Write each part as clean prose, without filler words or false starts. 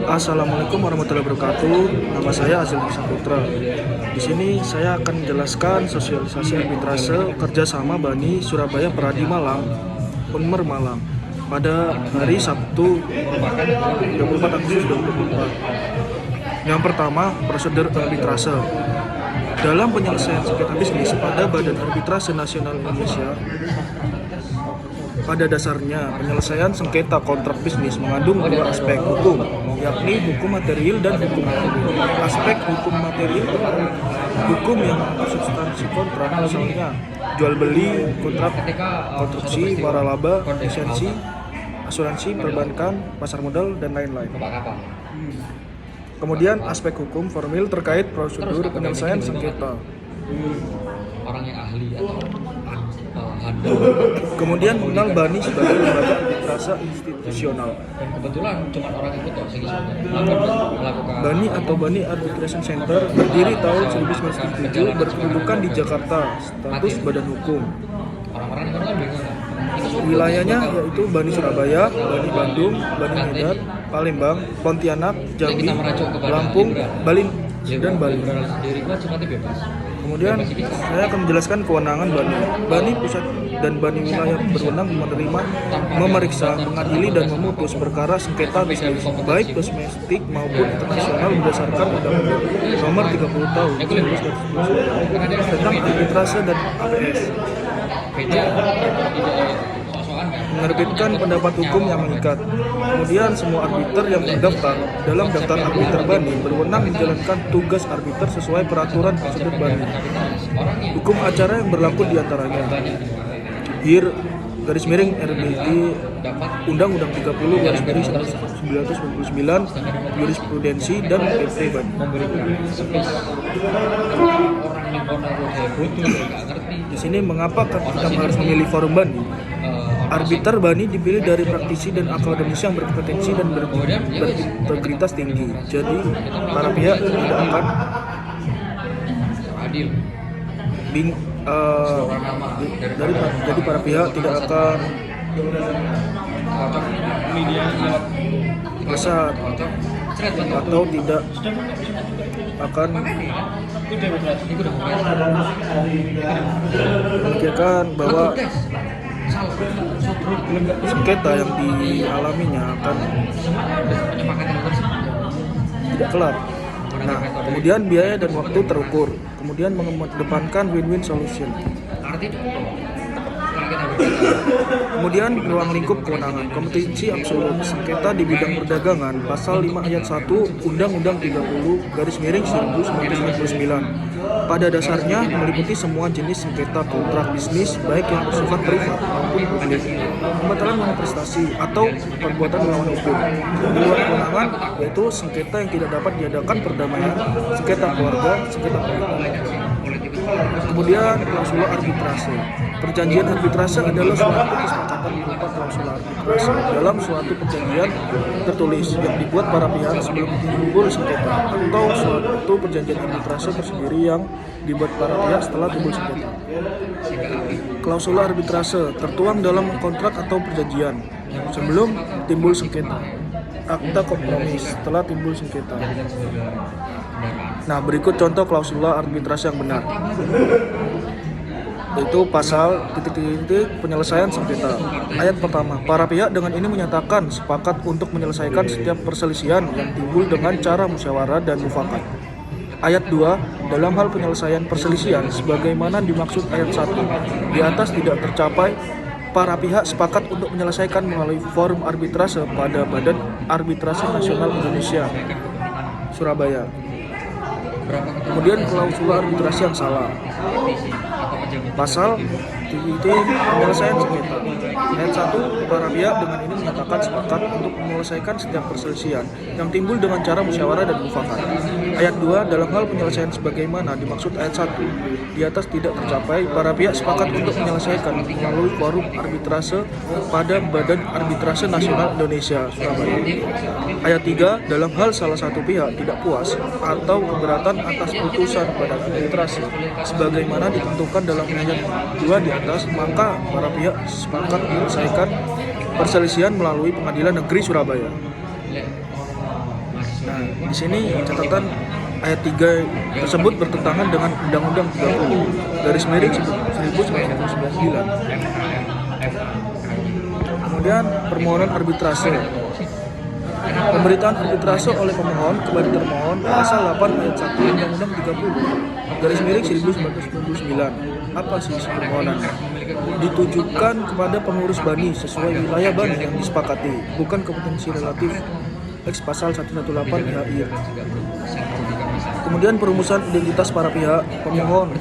Assalamualaikum warahmatullahi wabarakatuh. Nama saya Azil Saputra. Di sini saya akan menjelaskan sosialisasi arbitrase kerjasama Bani Surabaya Peradi Malang, Unmer Malang pada hari Sabtu 24 Agustus 2024. Yang pertama, prosedur arbitrase. Dalam penyelesaian sengketa bisnis pada Badan Arbitrase Nasional Indonesia, pada dasarnya, penyelesaian sengketa kontrak bisnis mengandung dua aspek hukum, yakni hukum material dan hukum ekonomi. Aspek hukum material, hukum yang mengatur substansi kontrak, misalnya jual beli, kontrak konstruksi, waralaba, lisensi, asuransi, perbankan, pasar modal, dan lain-lain. Kemudian aspek hukum formil terkait prosedur penyelesaian sengketa. Orang yang ahli atau Kemudian mengenal Bani sebagai lembaga arbitrase institusional. dan kebetulan cuma orang yang betul melakukan Bani atau Bani Arbitration Center berdiri tahun 1997, berkedudukan di Jakarta, status badan hukum. orang-orang yang kan bingung. Wilayahnya yaitu Bani Surabaya, Bani Bandung, Bani Medan, Palembang, Pontianak, Jambi, Lampung, Bali, dan Bali. Diri gua sifatnya bebas. Kemudian saya akan menjelaskan kewenangan Bani. Bani pusat dan Bani wilayah berwenang menerima, memeriksa, mengadili, dan memutus perkara sengketa bisnis baik domestik maupun internasional berdasarkan Undang-Undang Nomor 30 Tahun 1999 tentang arbitrase dan APS. Menerbitkan pendapat hukum yang mengikat. Kemudian semua arbiter yang terdaftar dalam daftar arbiter Bani berwenang menjalankan tugas arbiter sesuai peraturan prosedur Bani. Hukum acara yang berlaku diantaranya HIR garis miring RBG, Undang-Undang 30 garis miring 1999, jurisprudensi, dan PP Bani. Di sini mengapa kita harus memilih forum Bani? Arbiter Bani dipilih dari praktisi dan akademisi yang berkompetensi dan berintegritas tinggi. Jadi para pihak tidak akan adil. Jadi para pihak tidak akan kesat atau tidak akan memikirkan bahwa sengketa yang dialaminya akan tidak kelar. Nah, kemudian biaya dan waktu terukur. Kemudian mengedepankan win-win solution. Kemudian ruang lingkup kewenangan, kompetensi absolut, sengketa di bidang perdagangan, pasal 5 ayat 1 Undang-Undang 30 garis miring 1999. Pada dasarnya meliputi semua jenis sengketa kontrak bisnis baik yang bersifat privat maupun publik, pembatalan manifestasi atau perbuatan melawan hukum. Di luar kewenangan yaitu sengketa yang tidak dapat diadakan perdamaian, sengketa keluarga, sengketa politik. Kemudian klausula arbitrase. Perjanjian arbitrase adalah suatu kesepakatan berupa klausula arbitrase dalam suatu perjanjian tertulis yang dibuat para pihak sebelum timbul sengketa, atau suatu perjanjian arbitrase tersendiri yang dibuat para pihak setelah timbul sengketa. Klausula arbitrase tertuang dalam kontrak atau perjanjian sebelum timbul sengketa. Akta kompromi setelah timbul sengketa. Nah, berikut contoh klausula arbitrase yang benar. Yaitu pasal titik-titik penyelesaian sengketa. Ayat pertama, para pihak dengan ini menyatakan sepakat untuk menyelesaikan setiap perselisihan yang timbul dengan cara musyawarah dan mufakat. Ayat 2, dalam hal penyelesaian perselisihan sebagaimana dimaksud ayat 1 di atas tidak tercapai, para pihak sepakat untuk menyelesaikan melalui forum arbitrase pada Badan Arbitrase Nasional Indonesia, Surabaya. Kemudian klausula arbitrase yang salah. Pasal penyelesaian sengketa. Ayat 1, para pihak dengan ini menyatakan sepakat untuk menyelesaikan setiap perselisihan yang timbul dengan cara musyawarah dan mufakat. Ayat 2, dalam hal penyelesaian sebagaimana dimaksud ayat 1 di atas tidak tercapai, para pihak sepakat untuk menyelesaikan melalui forum arbitrase pada Badan Arbitrase Nasional Indonesia, Surabaya. Ayat 3, dalam hal salah satu pihak tidak puas atau keberatan atas putusan pada arbitrase sebagaimana ditentukan dalam ayat 2 di atas, maka para pihak sepakat menyelesaikan perselisihan melalui Pengadilan Negeri Surabaya. Nah, di sini catatan ayat 3 tersebut bertentangan dengan Undang-Undang 30/1999. Kemudian permohonan arbitrase. Pemberitaan arbitrase oleh pemohon kepada termohon pasal 8 ayat 1 Undang-Undang 30/1999. Apa sih permohonan? Ditujukan kepada pengurus BANI sesuai wilayah BANI yang disepakati, bukan kompetensi relatif X pasal 118 HI. Kemudian perumusan identitas para pihak pemohon,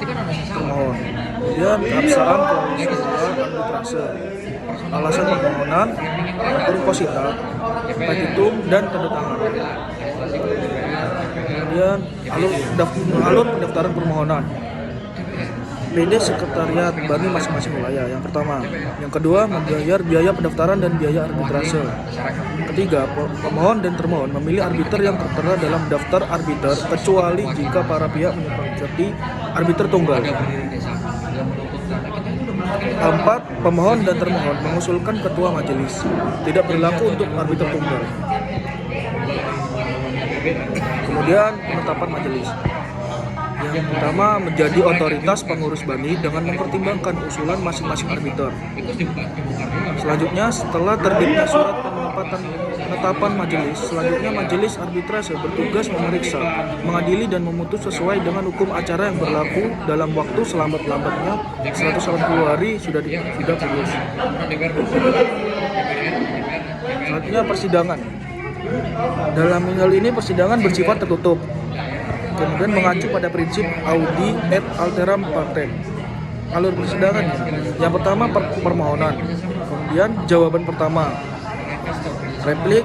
termohon. Kemudian keabsahan klausul arbitrase, alasan permohonan, purposita, petitum, dan tanda tangan. Kemudian alur pendaftaran permohonan. PD Sekretariat BANI masing-masing wilayah. Yang pertama. Yang kedua, membayar biaya pendaftaran dan biaya arbitrase. Ketiga, pemohon dan termohon memilih arbiter yang tertera dalam daftar arbiter kecuali jika para pihak menyepakati arbiter tunggal. Keempat, pemohon dan termohon mengusulkan ketua majelis. Tidak berlaku untuk arbiter tunggal. Kemudian penetapan majelis. Yang pertama, menjadi otoritas pengurus BANI dengan mempertimbangkan usulan masing-masing arbiter. Selanjutnya, setelah terbitnya surat penetapan majelis, selanjutnya majelis arbitrase bertugas memeriksa, mengadili dan memutus sesuai dengan hukum acara yang berlaku dalam waktu selambat-lambatnya 180 hari sudah putus. Selanjutnya, persidangan. Dalam hal ini persidangan bersifat tertutup. Kemudian mengacu pada prinsip audi et alteram partem. Alur persidangan yang pertama permohonan, kemudian jawaban pertama, replik,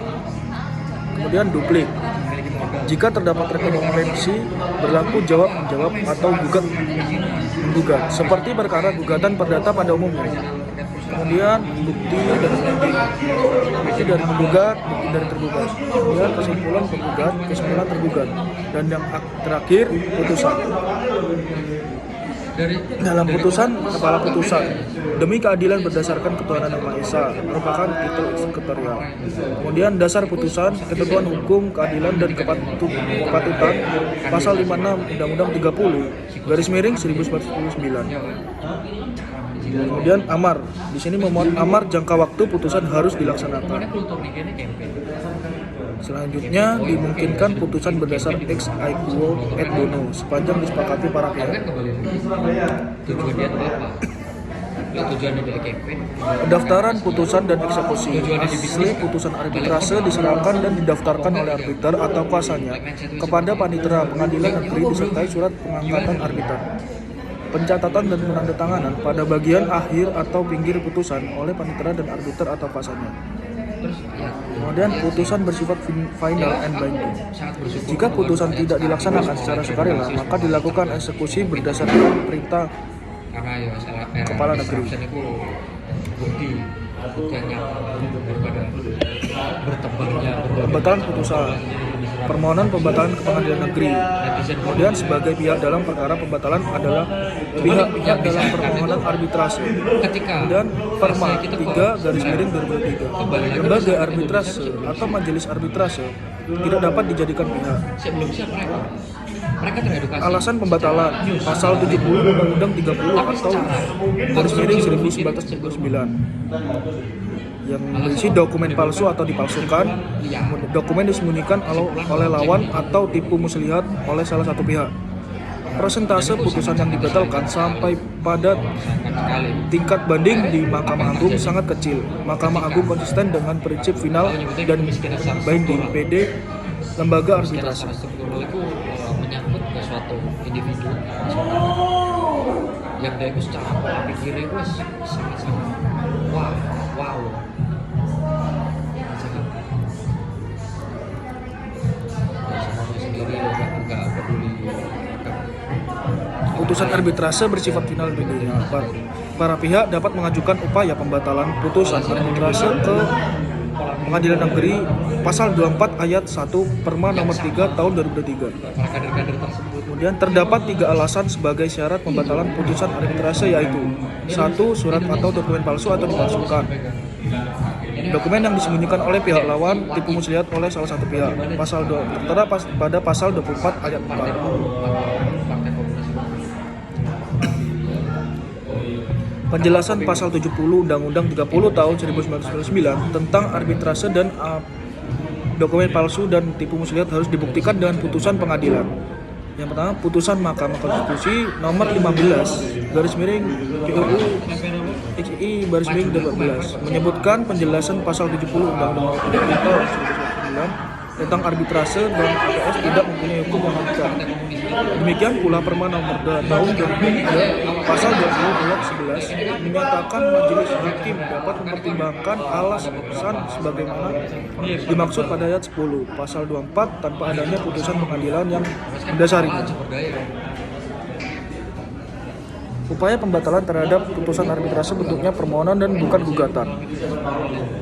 kemudian duplik. Jika terdapat rekomendasi berlaku jawab menjawab atau gugat menggugat, seperti perkara gugatan perdata pada umumnya. Kemudian bukti dari menggugat, bukti dari tergugat. Kemudian kesimpulan penggugat, kesimpulan tergugat. Dan yang terakhir putusan. Dalam putusan, kepala putusan demi keadilan berdasarkan ketuhanan Yang Maha Esa merupakan titel sekretarial. Kemudian dasar putusan, ketentuan hukum, keadilan dan kepatutan pasal 56 Undang-Undang 30/1999. Kemudian amar. Di sini memuat amar jangka waktu putusan harus dilaksanakan. Selanjutnya dimungkinkan putusan berdasar ex aequo et bono sepanjang disepakati para pihak. Pendaftaran putusan dan eksekusi. Asli putusan arbitrase diserahkan dan didaftarkan oleh arbiter atau kuasanya kepada panitera pengadilan negeri disertai surat pengangkatan arbiter. Pencatatan dan penandatanganan pada bagian akhir atau pinggir putusan oleh panitera dan arbiter atau kuasanya. Kemudian putusan bersifat final and binding. Jika putusan tidak dilaksanakan secara sukarela, maka dilakukan eksekusi berdasarkan perintah kepala negeri. Pembatalan putusan. Permohonan pembatalan ke pengadilan negeri. Kemudian sebagai pihak dalam perkara pembatalan adalah pihak-pihak dalam permohonan arbitrase. Kemudian Perma 3/2003. Lembaga arbitrase atau majelis arbitrase tidak dapat dijadikan pihak. Alasan pembatalan pasal 70 Undang-Undang 30 atau /1999 yang berisi dokumen palsu atau dipalsukan, dokumen disembunyikan oleh lawan atau tipu muslihat oleh salah satu pihak. Persentase putusan yang dibatalkan sampai pada tingkat banding di Mahkamah Agung sangat kecil. Mahkamah Agung konsisten dengan prinsip final dan binding PD lembaga arbitrase. Menyangkut ke suatu individu yang dia itu secara pola pikirnya itu sangat-sangat wow. Putusan arbitrase bersifat final bedanya. Para pihak dapat mengajukan upaya pembatalan putusan arbitrase ke Pengadilan Negeri pasal 24 ayat 1 Perma nomor 3 tahun 2003. Kemudian terdapat 3 alasan sebagai syarat pembatalan putusan arbitrase, yaitu 1. Surat atau dokumen palsu atau dipalsukan. Dokumen yang disembunyikan oleh pihak lawan tipu muslihat oleh salah satu pihak. Pasal 2 tertera pada pasal 24 ayat 4. Partai Komunis. Penjelasan pasal 70 Undang-Undang 30 tahun 1999 tentang arbitrase dan dokumen palsu dan tipu muslihat harus dibuktikan dengan putusan pengadilan. Yang pertama, putusan Mahkamah Konstitusi nomor 15 garis miring PUU XI garis miring 12 menyebutkan penjelasan pasal 70 Undang-Undang 30 tahun 1999 tentang arbitrase dan APS tidak mempunyai hukum yang mengikat. Demikian pula Perma nomor tahun 2003 pasal 20 blok 11 menyatakan majelis hakim dapat mempertimbangkan alasan sebagaimana dimaksud pada ayat 10 pasal 24 tanpa adanya putusan pengadilan yang mendasarinya. Upaya pembatalan terhadap putusan arbitrase bentuknya permohonan dan bukan gugatan.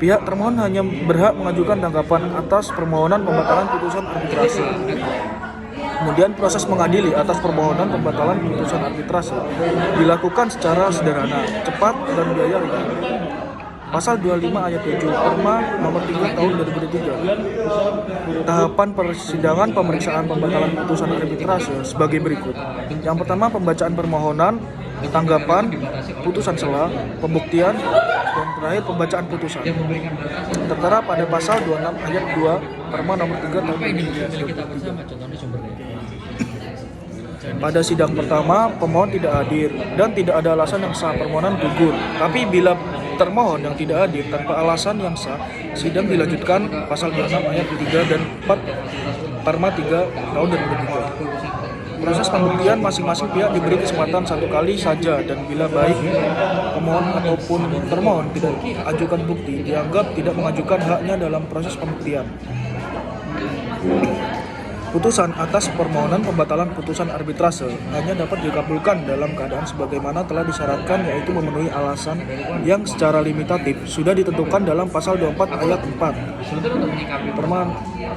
Pihak termohon hanya berhak mengajukan tanggapan atas permohonan pembatalan putusan arbitrase. Kemudian proses mengadili atas permohonan pembatalan putusan arbitrase dilakukan secara sederhana, cepat, dan biaya ringan. Pasal 25 ayat 7 Perma nomor 3 tahun 2003. Tahapan persidangan pemeriksaan pembatalan putusan arbitrase sebagai berikut. Yang pertama, pembacaan permohonan, tanggapan, putusan sela, pembuktian, dan terakhir pembacaan putusan. Tertera pada pasal 26 ayat 2 Perma nomor 3 tahun 2003. Pada sidang pertama, pemohon tidak hadir dan tidak ada alasan yang sah, permohonan gugur. Tapi bila termohon yang tidak hadir tanpa alasan yang sah, sidang dilanjutkan pasal 26 ayat 3 dan 4 Perma 3 tahun 2003. Proses pembuktian masing-masing pihak diberi kesempatan satu kali saja dan bila baik pemohon ataupun termohon tidak ajukan bukti, dianggap tidak mengajukan haknya dalam proses pembuktian. Putusan atas permohonan pembatalan putusan arbitrase hanya dapat dikabulkan dalam keadaan sebagaimana telah disyaratkan, yaitu memenuhi alasan yang secara limitatif sudah ditentukan dalam pasal 24 ayat 4 Perma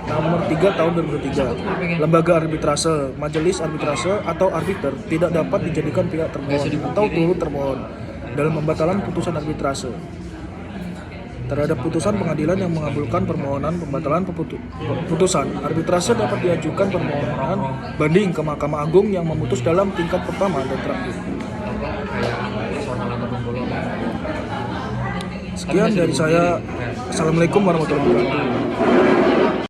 nomor 3 tahun 2003. Lembaga arbitrase, majelis arbitrase atau arbiter tidak dapat dijadikan pihak termohon atau turut termohon dalam pembatalan putusan arbitrase. Terhadap putusan pengadilan yang mengabulkan permohonan pembatalan putusan arbitrase dapat diajukan permohonan banding ke Mahkamah Agung yang memutus dalam tingkat pertama dan terakhir. Sekian dari saya. Assalamualaikum warahmatullahi wabarakatuh.